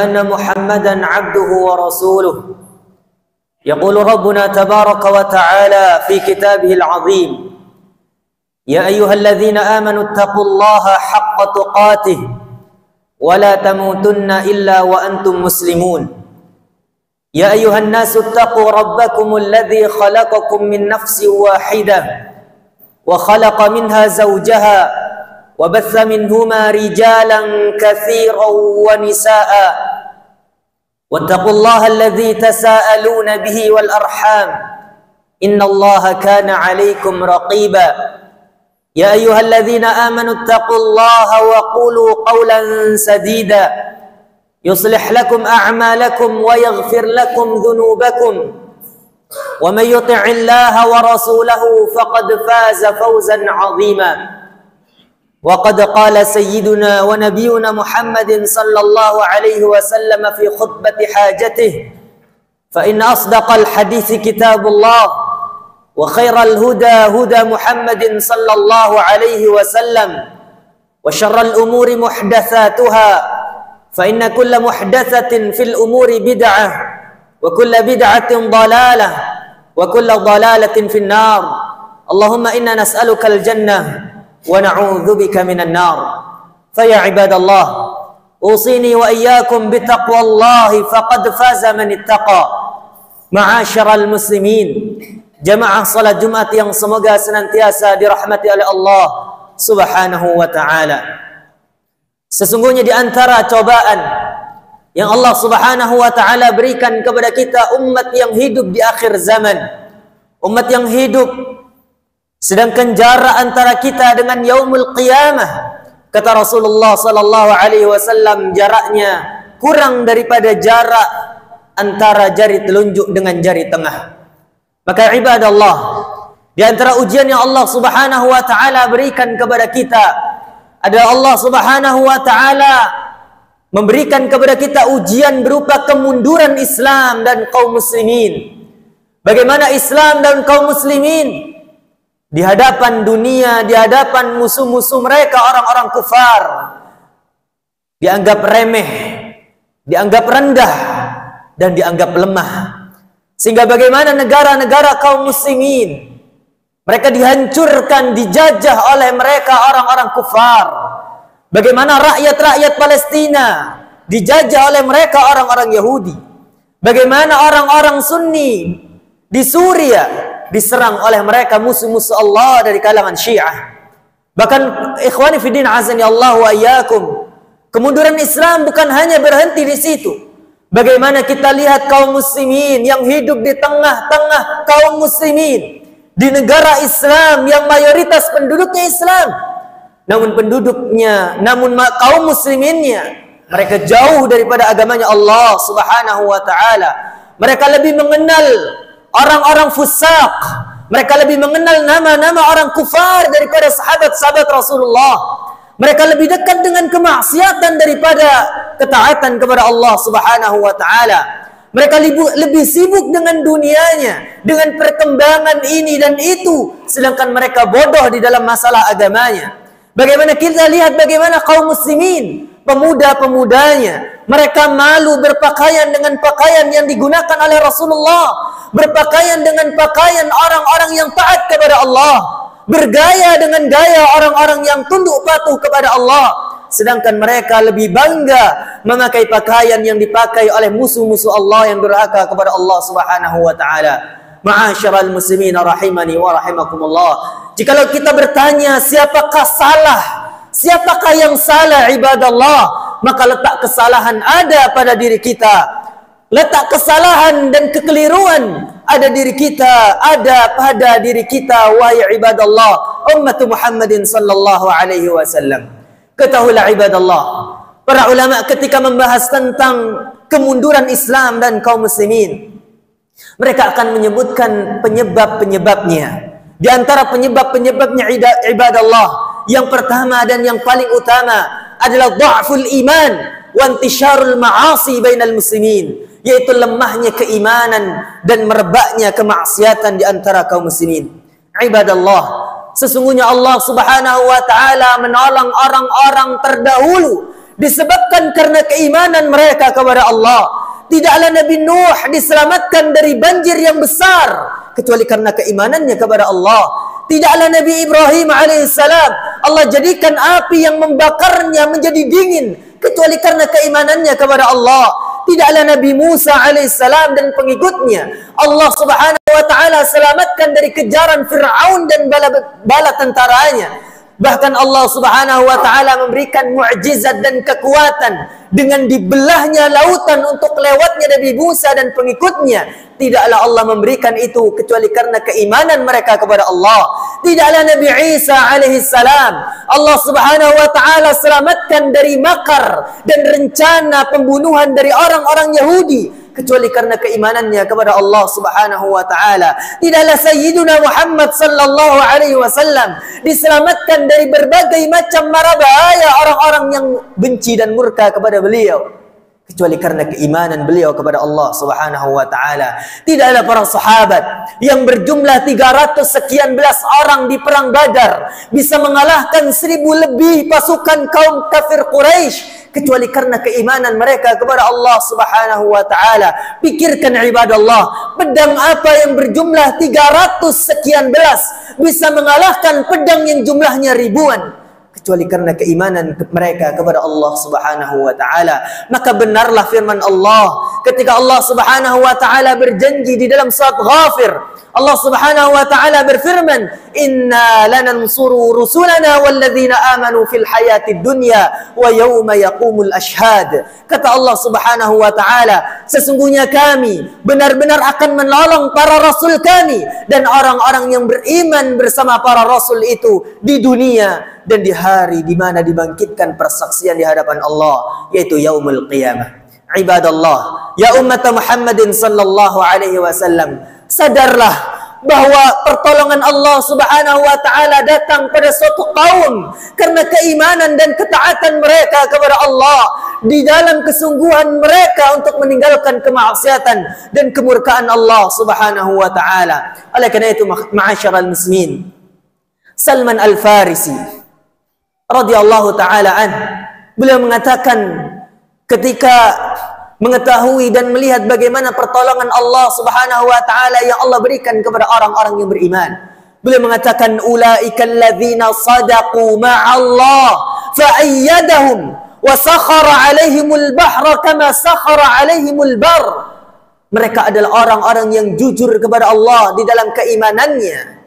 أن محمدا عبده ورسوله. يقول ربنا تبارك وتعالى في كتابه العظيم: يا أيها الذين آمنوا اتقوا الله حق تقاته ولا تموتن إلا وأنتم مسلمون. يا أيها الناس اتقوا ربكم الذي خلقكم من نفس واحدة وخلق منها زوجها وبث منهما رجالا كثيرا ونساء واتقوا الله الذي تساءلون به والأرحام إن الله كان عليكم رقيبا. يا أيها الذين آمنوا اتقوا الله وقولوا قولا سديدا يصلح لكم أعمالكم ويغفر لكم ذنوبكم ومن يطع الله ورسوله فقد فاز فوزا عظيما. وقد قال سيدنا ونبينا محمد صلى الله عليه وسلم في خطبة حاجته: فإن أصدق الحديث كتاب الله وخير الهدى هدى محمد صلى الله عليه وسلم وشر الأمور محدثاتها فإن كل محدثة في الأمور بدعة وكل بدعة ضلالة وكل ضلالة في النار. اللهم إنا نسألك الجنة ونعوذ بك من النار. فيا عباد الله، أوصيني وإياكم بتقوى الله فقد فاز من اتقى. Ma'asyiral muslimin, jamaah salat Jumat yang semoga senantiasa dirahmati oleh Allah Subhanahu wa taala. Sesungguhnya di antara cobaan yang Allah Subhanahu wa taala berikan kepada kita umat yang hidup di akhir zaman, umat yang hidup sedangkan jarak antara kita dengan yaumul qiyamah, kata Rasulullah sallallahu alaihi wasallam, jaraknya kurang daripada jarak antara jari telunjuk dengan jari tengah. Maka ibadallah, di antara ujian yang Allah Subhanahu wa taala berikan kepada kita adalah Allah Subhanahu wa taala memberikan kepada kita ujian berupa kemunduran Islam dan kaum muslimin. Bagaimana Islam dan kaum muslimin di hadapan dunia, di hadapan musuh-musuh mereka, orang-orang kufar, dianggap remeh, dianggap rendah, dan dianggap lemah. Sehingga bagaimana negara-negara kaum muslimin, mereka dihancurkan, dijajah oleh mereka orang-orang kufar. Bagaimana rakyat-rakyat Palestina dijajah oleh mereka orang-orang Yahudi. Bagaimana orang-orang Sunni di Suriah diserang oleh mereka musuh-musuh Allah dari kalangan Syiah. Bahkan ikhwani fiddin azani Allah wa iyyakum, kemunduran Islam bukan hanya berhenti di situ. Bagaimana kita lihat kaum muslimin yang hidup di tengah-tengah kaum muslimin di negara Islam yang mayoritas penduduknya Islam, namun kaum musliminnya mereka jauh daripada agamanya Allah Subhanahu wa taala. Mereka lebih mengenal orang-orang fusak, mereka lebih mengenal nama-nama orang kufar daripada sahabat-sahabat Rasulullah. Mereka lebih dekat dengan kemaksiatan daripada ketaatan kepada Allah Subhanahu wa taala. Mereka lebih sibuk dengan dunianya, dengan perkembangan ini dan itu, sedangkan mereka bodoh di dalam masalah agamanya. Bagaimana kita lihat bagaimana kaum muslimin, pemuda-pemudanya, mereka malu berpakaian dengan pakaian yang digunakan oleh Rasulullah, berpakaian dengan pakaian orang-orang yang taat kepada Allah, bergaya dengan gaya orang-orang yang tunduk patuh kepada Allah, sedangkan mereka lebih bangga memakai pakaian yang dipakai oleh musuh-musuh Allah yang durhaka kepada Allah Subhanahu wa taala. Ma'asyiral muslimin rahimani wa rahimakumullah. Jikalau kita bertanya siapakah salah, siapakah yang salah ibadallah, maka letak kesalahan ada pada diri kita. Letak kesalahan dan kekeliruan ada pada diri kita, wahai ibadallah, umat Muhammadin sallallahu alaihi wasallam. Ketahuilah ibadallah, para ulama ketika membahas tentang kemunduran Islam dan kaum muslimin, mereka akan menyebutkan penyebab-penyebabnya. Di antara penyebab-penyebabnya ibadallah, yang pertama dan yang paling utama adalah dha'ful iman wa intisharul ma'asi bainal muslimin, yaitu lemahnya keimanan dan merebaknya kemaksiatan di antara kaum muslimin. Ibadallah, sesungguhnya Allah Subhanahu wa taala menolong orang-orang terdahulu disebabkan karena keimanan mereka kepada Allah. Tidaklah Nabi Nuh diselamatkan dari banjir yang besar kecuali karena keimanannya kepada Allah. Tidaklah Nabi Ibrahim alaihissalam Allah jadikan api yang membakarnya menjadi dingin kecuali karena keimanannya kepada Allah. Tidaklah Nabi Musa alaihissalam dan pengikutnya Allah subhanahu wa ta'ala selamatkan dari kejaran Fir'aun dan bala tentaranya. Bahkan Allah subhanahu wa ta'ala memberikan mu'jizat dan kekuatan dengan dibelahnya lautan untuk lewatnya Nabi Musa dan pengikutnya. Tidaklah Allah memberikan itu kecuali karena keimanan mereka kepada Allah. Tidaklah Nabi Isa alaihissalam Allah subhanahu wa ta'ala selamatkan dari makar dan rencana pembunuhan dari orang-orang Yahudi kecuali karena keimanannya kepada Allah subhanahu wa ta'ala. Tidaklah Sayyiduna Muhammad sallallahu alaihi wasallam diselamatkan dari berbagai macam mara bahaya orang-orang yang benci dan murka kepada beliau kecuali karena keimanan beliau kepada Allah subhanahu wa ta'ala. Tidaklah para sahabat yang berjumlah 300 sekian belas orang di perang Badar bisa mengalahkan 1000 lebih pasukan kaum kafir Quraisy kecuali karena keimanan mereka kepada Allah subhanahu wa ta'ala. Pikirkan ibadallah, pedang apa yang berjumlah 300 sekian belas bisa mengalahkan pedang yang jumlahnya ribuan kecuali karena keimanan mereka kepada Allah subhanahu wa ta'ala. Maka benarlah firman Allah ketika Allah subhanahu wa ta'ala berjanji di dalam surat Ghafir. Allah subhanahu wa ta'ala berfirman, inna lanansuru rusulana walladzina amanu fil hayatid dunya wa yawma yaqumul ashhad. Kata Allah subhanahu wa ta'ala, sesungguhnya kami benar-benar akan menolong para rasul kami dan orang-orang yang beriman bersama para rasul itu di dunia dan di hari di mana dibangkitkan persaksian di hadapan Allah, yaitu yaumul qiyamah. Ibadallah, ya ummat Muhammadin sallallahu alaihi wasallam, sadarlah bahwa pertolongan Allah subhanahu wa ta'ala datang pada suatu kaum karena keimanan dan ketaatan mereka kepada Allah di dalam kesungguhan mereka untuk meninggalkan kemaksiatan dan kemurkaan Allah subhanahu wa ta'ala. Oleh karena itu, ma'asyiral muslimin, Salman Al-Farisi radhiyallahu ta'ala an, beliau mengatakan ketika mengetahui dan melihat bagaimana pertolongan Allah subhanahu wa ta'ala yang Allah berikan kepada orang-orang yang beriman, beliau mengatakan, ulaika alladzina sadaqu ma'allah fa'ayyadahum wa sakhara alaihimul bahra kama sakhara alaihimul bar. Mereka adalah orang-orang yang jujur kepada Allah di dalam keimanannya,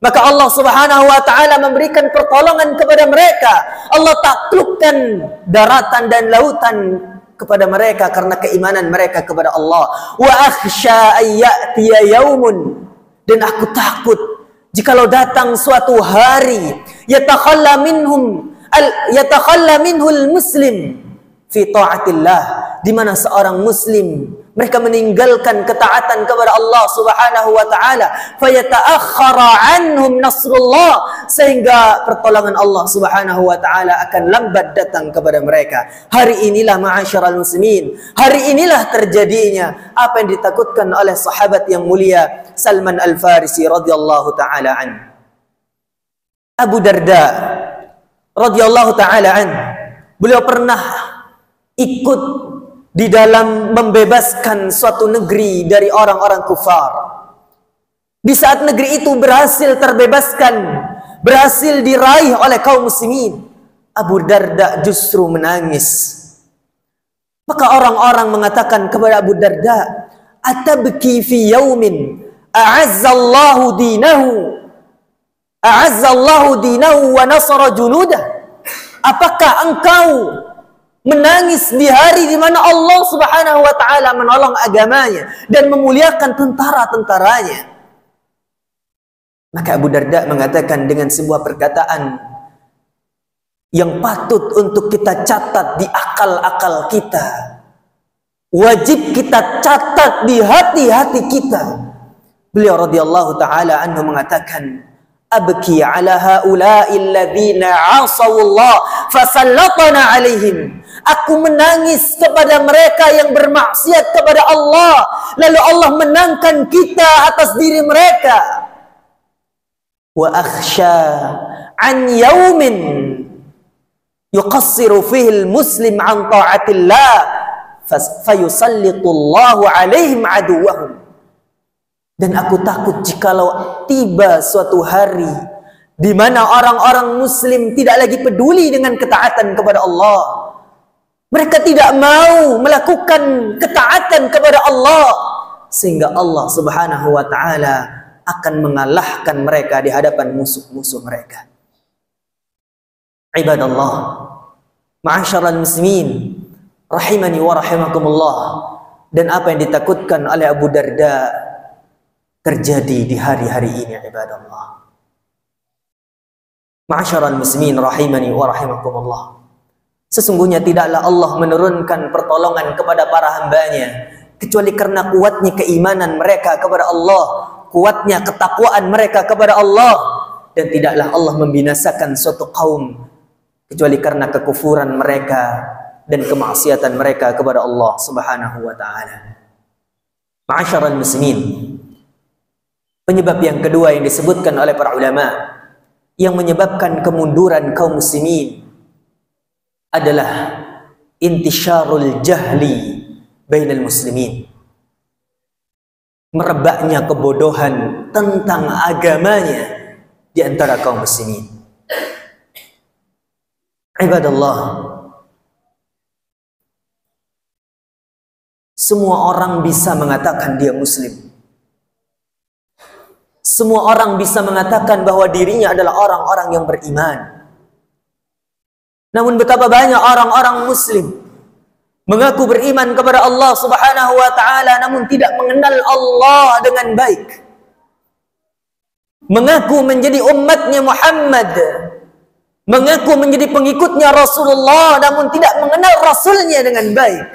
maka Allah subhanahu wa ta'ala memberikan pertolongan kepada mereka. Allah taklukkan daratan dan lautan kepada mereka karena keimanan mereka kepada Allah. Wa akhsha ayyatiya yaumun, dan aku takut jikalau datang suatu hari yatakhalla minhul muslim fi ta'atillah, di mana seorang muslim mereka meninggalkan ketaatan kepada Allah subhanahu wa ta'ala, fayata'akhkhara anhum nasrullah, sehingga pertolongan Allah subhanahu wa ta'ala akan lambat datang kepada mereka. Hari inilah ma'asyiral muslimin, hari inilah terjadinya apa yang ditakutkan oleh sahabat yang mulia Salman Al-Farisi radhiyallahu ta'ala an. Abu Darda radhiyallahu ta'ala an, beliau pernah ikut di dalam membebaskan suatu negeri dari orang-orang kufar. Di saat negeri itu berhasil terbebaskan, berhasil diraih oleh kaum muslimin, Abu Darda justru menangis. Maka orang-orang mengatakan kepada Abu Darda, atabki fi yaumin a'azzallahu dinahu wa nasara junudah. Apakah engkau menangis di hari di mana Allah subhanahu wa ta'ala menolong agamanya dan memuliakan tentara-tentaranya? Maka Abu Darda mengatakan dengan sebuah perkataan yang patut untuk kita catat di akal-akal kita, wajib kita catat di hati-hati kita. Beliau radhiyallahu ta'ala anhu mengatakan, abki ala haula'i alladhina 'asawullah fasallatana 'alaihim. Aku menangis kepada mereka yang bermaksiat kepada Allah, lalu Allah menangkan kita atas diri mereka. Wa akhsha an yaumin yuqassiru fihi al-muslim an ta'atillah fayusallitullahu alaihim aduwahum. Dan aku takut jikalau tiba suatu hari di mana orang-orang muslim tidak lagi peduli dengan ketaatan kepada Allah. Mereka tidak mau melakukan ketaatan kepada Allah, sehingga Allah Subhanahu wa taala akan mengalahkan mereka di hadapan musuh-musuh mereka. Ibadallah, ma'asyiral muslimin rahimani wa rahimakumullah. Dan apa yang ditakutkan oleh Abu Darda terjadi di hari-hari ini, ibadallah. Ma'asyiral muslimin rahimani wa rahimakumullah. Sesungguhnya tidaklah Allah menurunkan pertolongan kepada para hambanya kecuali karena kuatnya keimanan mereka kepada Allah, kuatnya ketakwaan mereka kepada Allah. Dan tidaklah Allah membinasakan suatu kaum kecuali karena kekufuran mereka dan kemaksiatan mereka kepada Allah Subhanahu wa taala. Ma'asyiral muslimin, penyebab yang kedua yang disebutkan oleh para ulama yang menyebabkan kemunduran kaum muslimin adalah intisyarul jahli bainal muslimin. Merebaknya kebodohan tentang agamanya di antara kaum muslimin. Ibadallah, semua orang bisa mengatakan dia muslim. Semua orang bisa mengatakan bahwa dirinya adalah orang-orang yang beriman. Namun betapa banyak orang-orang muslim mengaku beriman kepada Allah Subhanahu wa taala namun tidak mengenal Allah dengan baik. Mengaku menjadi umatnya Muhammad, mengaku menjadi pengikutnya Rasulullah namun tidak mengenal Rasulnya dengan baik.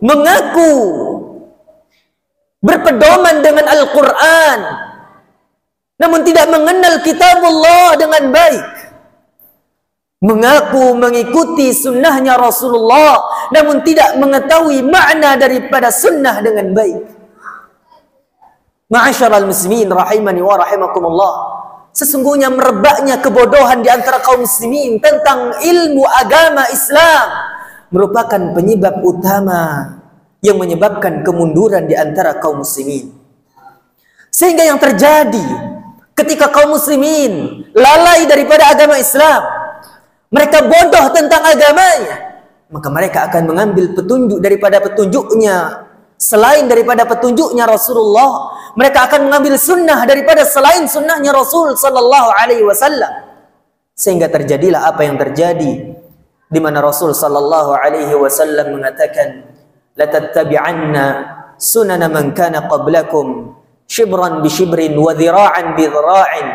Mengaku berpedoman dengan Al-Quran namun tidak mengenal kitabullah dengan baik. Mengaku mengikuti sunnahnya Rasulullah namun tidak mengetahui makna daripada sunnah dengan baik. Ma'asyiral muslimin rahimani wa rahimakumullah, sesungguhnya merebaknya kebodohan di antara kaum muslimin tentang ilmu agama Islam merupakan penyebab utama yang menyebabkan kemunduran di antara kaum muslimin. Sehingga yang terjadi ketika kaum muslimin lalai daripada agama Islam, mereka bodoh tentang agamanya, maka mereka akan mengambil petunjuk daripada petunjuknya selain daripada petunjuknya Rasulullah. Mereka akan mengambil sunnah daripada selain sunnahnya Rasul sallallahu alaihi wasallam. Sehingga terjadilah apa yang terjadi, di mana Rasul sallallahu alaihi wasallam mengatakan, la tattabi'anna sunana man kana qablakum shibran bi shibrin wa dhira'an bi dhira'in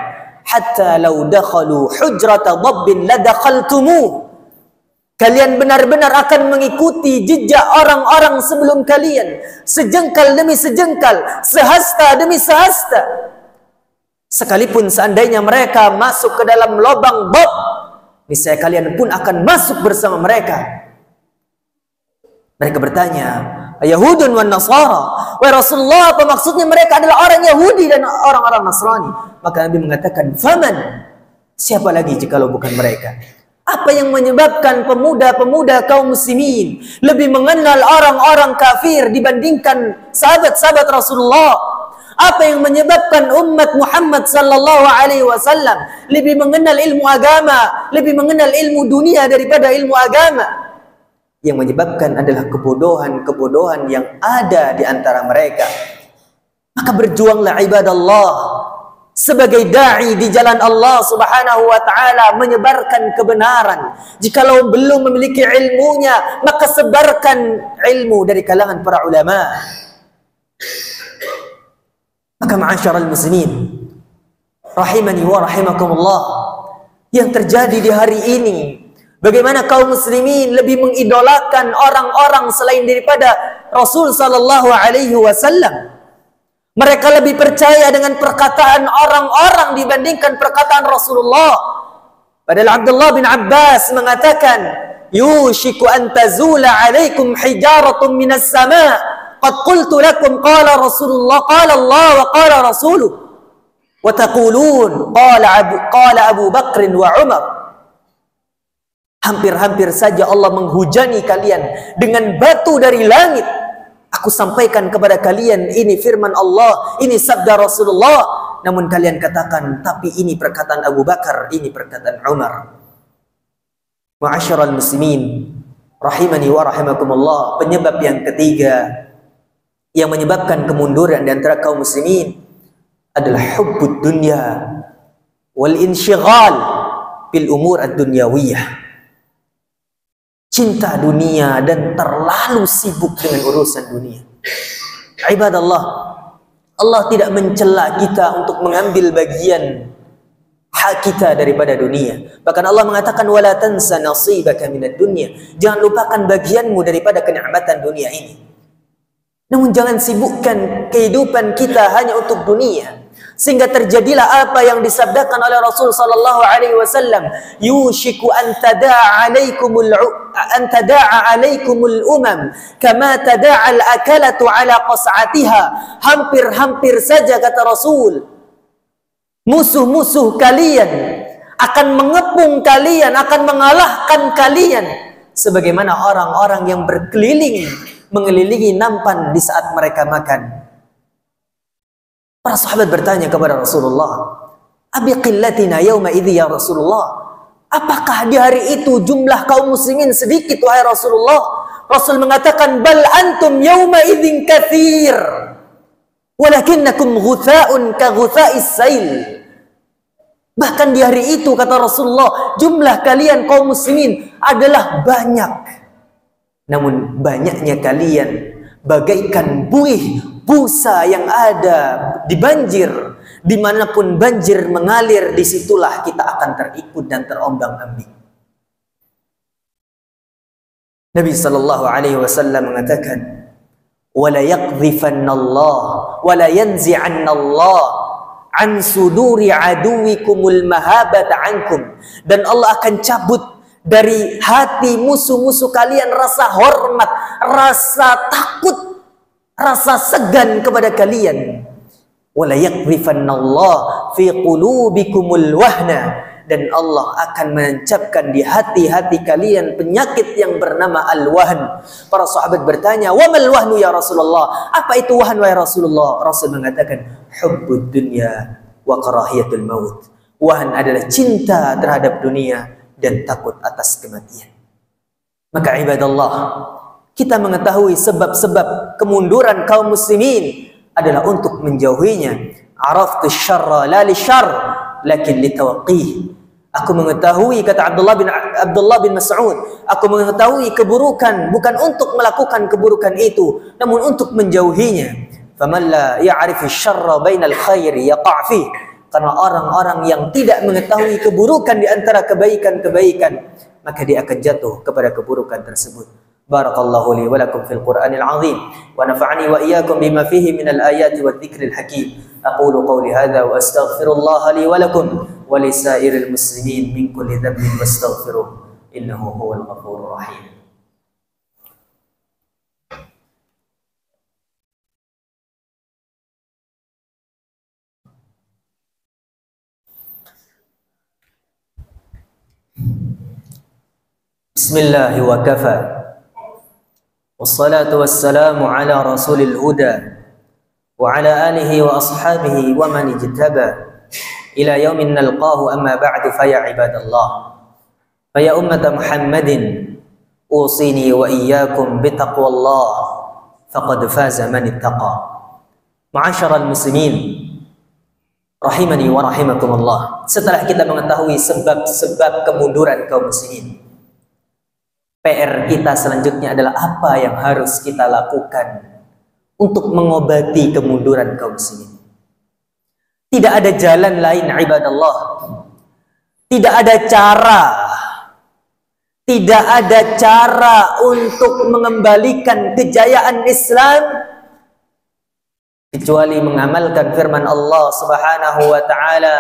hatta law dakhalu hujrata dhabbin la dakhaltumuh. Kalian benar-benar akan mengikuti jejak orang-orang sebelum kalian, sejengkal demi sejengkal, sehasta demi sehasta. Sekalipun seandainya mereka masuk ke dalam lubang bab, niscaya kalian pun akan masuk bersama mereka. Mereka bertanya, Yahudun wan Nasara, wahai Rasulullah, apa maksudnya mereka adalah orang Yahudi dan orang-orang Nasrani? Maka Nabi mengatakan, faman, siapa lagi jikalau bukan mereka? Apa yang menyebabkan pemuda-pemuda kaum muslimin lebih mengenal orang-orang kafir dibandingkan sahabat-sahabat Rasulullah? Apa yang menyebabkan umat Muhammad sallallahu alaihi wasallam lebih mengenal ilmu agama, lebih mengenal ilmu dunia daripada ilmu agama? Yang menyebabkan adalah kebodohan-kebodohan yang ada di antara mereka. Maka berjuanglah ibadallah sebagai da'i di jalan Allah Subhanahu wa taala, menyebarkan kebenaran. Jikalau belum memiliki ilmunya, maka sebarkan ilmu dari kalangan para ulama. Maka ma'asyiral muslimin rahimani wa rahimakumullah, yang terjadi di hari ini, bagaimana kaum muslimin lebih mengidolakan orang-orang selain daripada Rasul sallallahu alaihi wasallam. Mereka lebih percaya dengan perkataan orang-orang dibandingkan perkataan Rasulullah. Padahal Abdullah bin Abbas mengatakan, yushiku an tazula alaikum hijaratun minas sama' qad qultu lakum qala Rasulullah qala Allah wa qala Rasuluh. wa taqulun qala Abu Bakr wa Umar. Hampir-hampir saja Allah menghujani kalian dengan batu dari langit. Aku sampaikan kepada kalian ini firman Allah, ini sabda Rasulullah. Namun kalian katakan, tapi ini perkataan Abu Bakar, ini perkataan Umar. Ma'asyiral muslimin, rahimani wa rahimakumullah. Penyebab yang ketiga yang menyebabkan kemunduran di antara kaum muslimin adalah hubbud dunya wal insyighal bil umur ad-dunyawiyah. Cinta dunia dan terlalu sibuk dengan urusan dunia. Ibadallah, Allah tidak mencela kita untuk mengambil bagian hak kita daripada dunia. Bahkan Allah mengatakan wala tansa nasibaka minad dunya. Jangan lupakan bagianmu daripada kenikmatan dunia ini. Namun jangan sibukkan kehidupan kita hanya untuk dunia. Sehingga terjadilah apa yang disabdakan oleh Rasul sallallahu alaihi wasallam, yushiku an tada'a alaikumul umam kama tada'a al-akalatu ala qas'atiha. Hampir-hampir saja kata Rasul, musuh-musuh kalian akan mengepung kalian, akan mengalahkan kalian sebagaimana orang-orang yang berkeliling mengelilingi nampan di saat mereka makan. Para sahabat bertanya kepada Rasulullah, "Abi qillatina yauma idzi ya Rasulullah?" Apakah di hari itu jumlah kaum muslimin sedikit wahai Rasulullah? Rasul mengatakan, "Bal antum yauma idzin katsir, walakinnakum ghutha'un ka ghutha'is sail." Bahkan di hari itu kata Rasulullah, jumlah kalian kaum muslimin adalah banyak. Namun banyaknya kalian bagaikan buih busa yang ada di banjir. Dimanapun banjir mengalir, disitulah kita akan terikut dan terombang-ambing. Nabi sallallahu alaihi wasallam mengatakan, "Wala yaqdhifanallah wala yanzi'annallah an suduri aduwikumul mahabata ankum." Dan Allah akan cabut dari hati musuh-musuh kalian rasa hormat, rasa takut, rasa segan kepada kalian. Wala yaqdhifanallah fi qulubikumul wahna. Dan Allah akan menancapkan di hati-hati kalian penyakit yang bernama al-wahn. Para sahabat bertanya, "Wa mal wahnu ya Rasulullah?" Apa itu wahn wahai Rasulullah? Rasul mengatakan, "Hubbud dunya wa karahiyatul maut." Wahn adalah cinta terhadap dunia dan takut atas kematian. Maka ibadallah, kita mengetahui sebab-sebab kemunduran kaum muslimin adalah untuk menjauhinya. Araftu syarra la li syarr lakin li tawaqqih. Aku mengetahui, kata Abdullah bin Mas'ud, aku mengetahui keburukan bukan untuk melakukan keburukan itu, namun untuk menjauhinya. Faman la ya'rifu syarra bainal khairi yaqa' fi. Karena orang-orang yang tidak mengetahui keburukan di antara kebaikan-kebaikan, maka dia akan jatuh kepada keburukan tersebut. Barakallahu li wa lakum fil Qur'anil azim wa nafa'ani wa iyyakum bima fihi minal ayati wadh-dhikril hakim. Aqulu qawli hadha wa astaghfirullah li wa lakum wa li sa'iril muslimin min kulli dhanbin wastaghfiruh innahu huwal ghafurur rahim. Bismillah wa kafa. Wassalatu wassalamu ala rasulil huda wa ala alihi wa ashabihi wa man ijtaba ila yaumin nalqahu, amma ba'du, fa ya ibadallah, fa ya ummata Muhammadin, usini wa iyyakum bitaqwallah faqad faza man ittaqa. Ma'asyiral muslimin, rahimani wa rahimakumullah. Setelah kita mengetahui sebab-sebab kemunduran kaum muslimin, PR kita selanjutnya adalah apa yang harus kita lakukan untuk mengobati kemunduran kaum muslimin. Tidak ada jalan lain ibadallah. Tidak ada cara untuk mengembalikan kejayaan Islam kecuali mengamalkan firman Allah Subhanahu wa taala.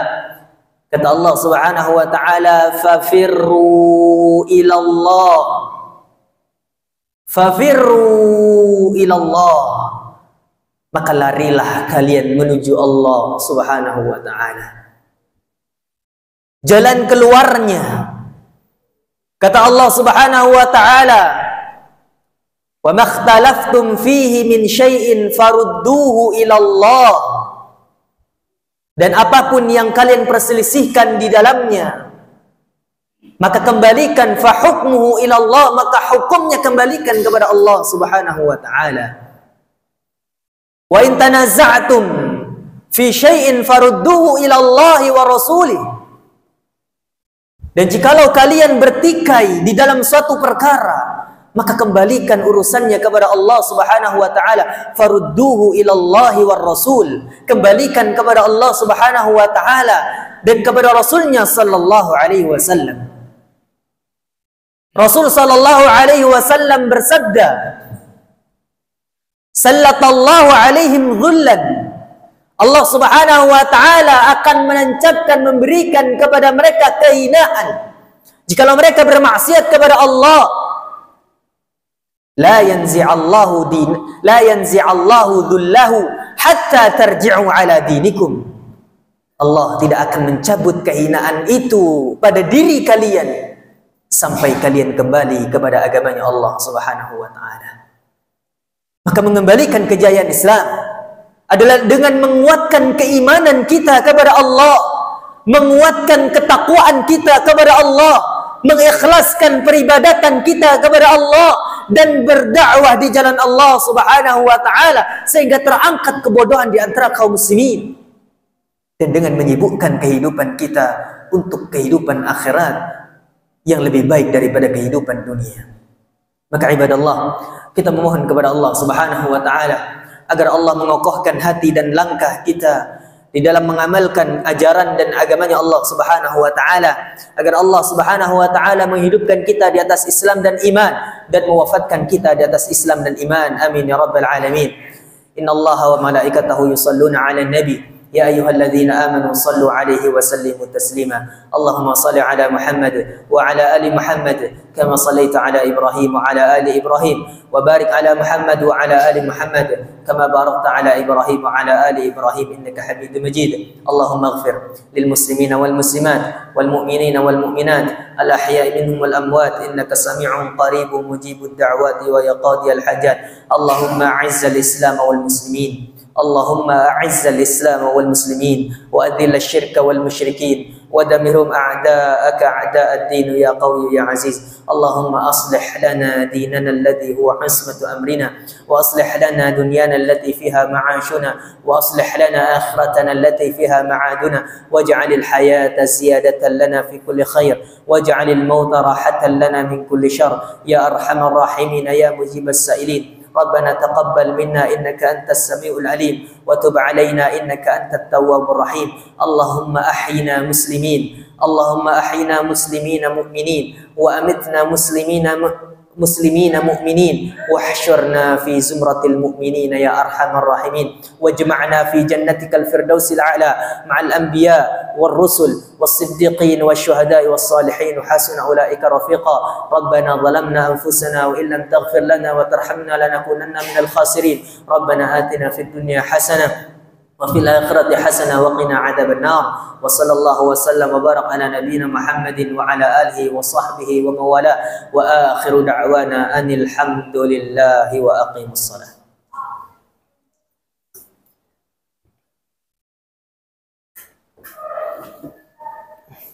Kata Allah Subhanahu wa taala, "Fafirru ilallah." Fafirru ilallah. maka larilah kalian menuju Allah Subhanahu wa ta'ala. Jalan keluarnya, kata Allah Subhanahu wa ta'ala, wa makhtalaftum fihi min syai'in farudduhu ila Allah. Dan apapun yang kalian perselisihkan di dalamnya, maka kembalikan, fa hukmuhu ila Allah, maka hukumnya kembalikan kepada Allah Subhanahu wa ta'ala. Wa in tanaza'tum fi syai'in farudduhu ila Allah wa rasulih. Dan jikalau kalian bertikai di dalam suatu perkara, maka kembalikan urusannya kepada Allah Subhanahu wa ta'ala. Farudduhu ilallahi war rasul. Kembalikan kepada Allah Subhanahu wa ta'ala dan kepada Rasulnya sallallahu alaihi wasallam. Rasul sallallahu alaihi wasallam bersabda, sallallahu alaihim dhullan. Allah Subhanahu wa ta'ala akan menancapkan, memberikan kepada mereka kehinaan jikalau mereka bermaksiat kepada Allah. La yanzi'allahu dhullahu hatta tarji'u ala dinikum. Allah tidak akan mencabut kehinaan itu pada diri kalian sampai kalian kembali kepada agamanya Allah Subhanahu wa ta'ala. Maka mengembalikan kejayaan Islam adalah dengan menguatkan keimanan kita kepada Allah, menguatkan ketakwaan kita kepada Allah, mengikhlaskan peribadatan kita kepada Allah, dan berdakwah di jalan Allah Subhanahu wa ta'ala sehingga terangkat kebodohan di antara kaum muslimin, dan dengan menyibukkan kehidupan kita untuk kehidupan akhirat yang lebih baik daripada kehidupan dunia. Maka ibadallah, kita memohon kepada Allah Subhanahu wa ta'ala agar Allah mengokohkan hati dan langkah kita di dalam mengamalkan ajaran dan agamanya Allah Subhanahu wa ta'ala, agar Allah Subhanahu wa ta'ala menghidupkan kita di atas Islam dan iman, dan mewafatkan kita di atas Islam dan iman. Amin ya rabbal alamin. Inna Allaha wa malaikatahu yusalluna ala nabi ya ayyuhalladzina amanu sallu alaihi wa sallimu taslima. Allahumma salli ala Muhammad wa ala ali Muhammad kama sallaita ala Ibrahim wa ala ali Ibrahim, wa barik ala Muhammad wa ala ali Muhammad kama barakta ala Ibrahim wa ala ali Ibrahim innaka Hamidum Majid. Allahumma ighfir lil muslimina wal muslimat wal mu'minina wal mu'minat al ahya'i minhum wal amwat innaka sami'un qaribun mujibud da'wati wa yaqadi al hajat. Allahumma a'izz al Islam wal muslimin. اللهم أعز الإسلام والمسلمين وأذل الشرك والمشركين ودمرهم أعداءك أعداء الدين يا قوي يا عزيز. اللهم أصلح لنا ديننا الذي هو عصمة أمرنا، وأصلح لنا دنيانا التي فيها معاشنا، وأصلح لنا آخرتنا التي فيها معادنا، واجعل الحياة زيادة لنا في كل خير، واجعل الموت راحة لنا من كل شر يا أرحم الراحمين يا مجيب السائلين. ربنا تقبل منا إنك أنت السميع العليم، وتب علينا إنك أنت التواب الرحيم. اللهم أحينا مسلمين، اللهم أحينا مسلمين مؤمنين، وأمتنا مسلمين مؤمنين، واحشرنا في زمرة المؤمنين يا أرحم الراحمين، واجمعنا في جنتك الفردوس الأعلى مع الأنبياء والرسل والصديقين والشهداء والصالحين وحسن أولئك رفيقا. ربنا ظلمنا أنفسنا وإن لم تغفر لنا وترحمنا لنكونن من الخاسرين. ربنا آتنا في الدنيا حسنة وفي الآخرة حسنة وقنا عذاب النار. وصلى الله وسلم وبارك على نبينا محمد وعلى آله وصحبه ومن والاه، وآخر دعوانا أن الحمد لله وأقيموا الصلاة.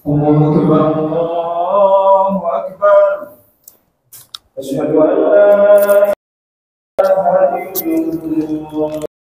الله أكبر الله أكبر أشهد أن لا إله إلا الله.